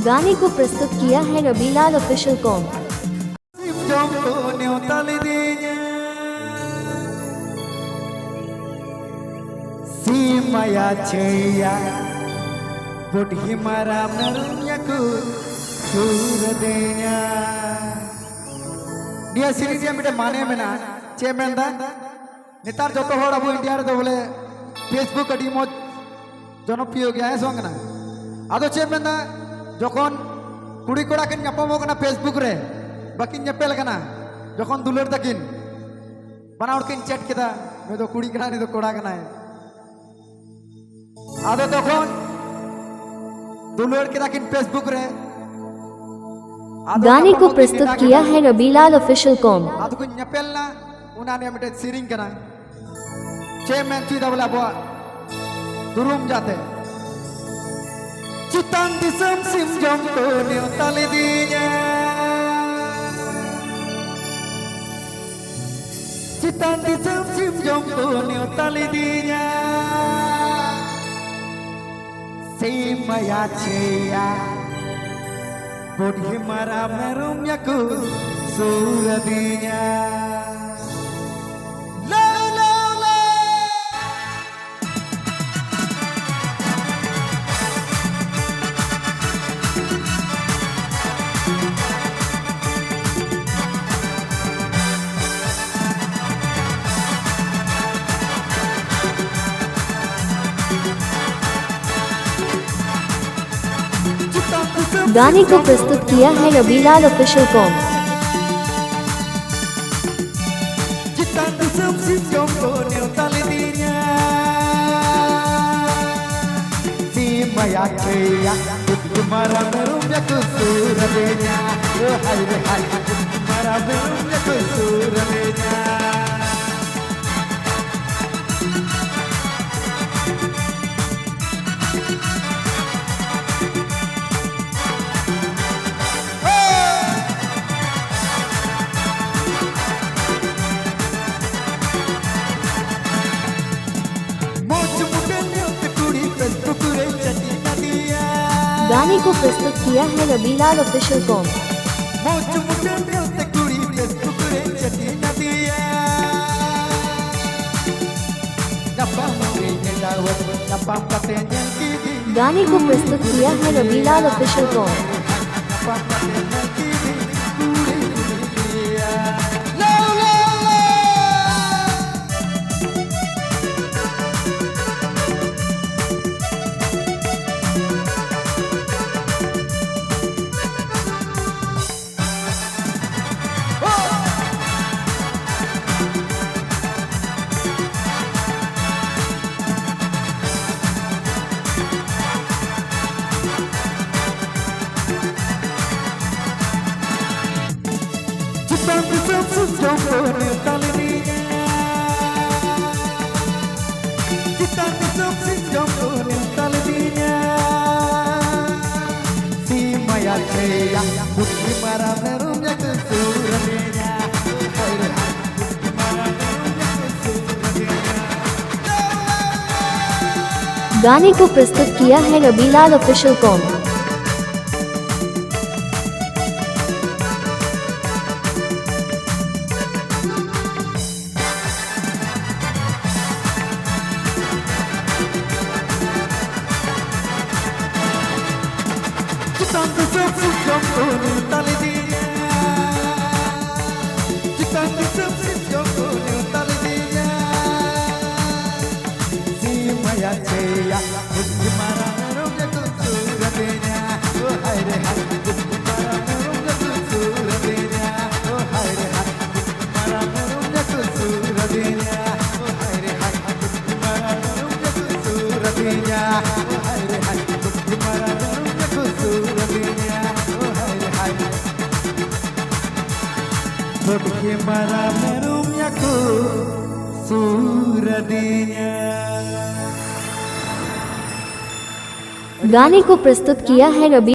गाने को प्रस्तुत किया है रबीलाल ऑफिशियल कॉम। सीमया छैया बुढ़ी मारा मेरुन्याku सूरदेया निया सीरीज या मिटे माने मेना चे मेंदा नेतार जोतो होड़ अबू इंडिया रे तो बोले फेसबुक अडी मो जनप्रिय गया है सोंग ना आदो चे मेंदा जोखन कुड़ी कोड़ा किन ᱧᱟᱯᱟᱢᱚᱜ ᱠᱟᱱᱟ फेसबुक रे बाकिन ᱧᱮᱯᱮᱞ ᱠᱟᱱᱟ जोखन दुलर तकिन बनावड़ किन चैट केदा मैं तो कुड़ी कना नहीं तो कोड़ा कना है आदो तखन दुलर केदा किन फेसबुक रे गाने को प्रस्तुत किया है रबीलाल ऑफिशियल कॉम। आदो को ᱧᱮᱯᱮल ना उना ने मिटे सीरिंग कना चे मैं चीदा बोला बुआ दुरुम जाते चितान दिसम सिम जम को न्योताले दीnya चितान दिसम सिम जम को न्योताले दीnya सीमया छैया बुढ़ी मारा मेरुन्याku सूरदेया गाने को प्रस्तुत किया है रबीलाल ऑफिशियल कॉम। सीमया छैया बुढ़ी मारा मेरुन्याku सूरदेया हाय रे हाय बुढ़ी मारा मेरुन्याku सूरदेया गाने को प्रस्तुत किया है रबीलाल ऑफिशियल कॉम। गाने को प्रस्तुत किया है रबीलाल ऑफिशियल कॉम। सीमया छैया बुढ़ी मारा मेरुन्याku सूरदेया गाने को प्रस्तुत किया है रबीलाल ऑफिशियल कॉम। सीमया छैया बुढ़ी मारा मेरुन्याku सूरदेया हाय रे हाय बुढ़ी मारा मेरुन्याku सूरदेया हाय रे हाय बुढ़ी मारा मेरुन्याku सूरदेया हाय रे हाय बुढ़ी मारा मेरुन्याku सूरदेया हाय रे हाय बुढ़ी मारा मेरुन्याku सूरदेया हाय रे हाय बुढ़ी मारा मेरुन्याku सूरदेया। गाने को प्रस्तुत किया है रबी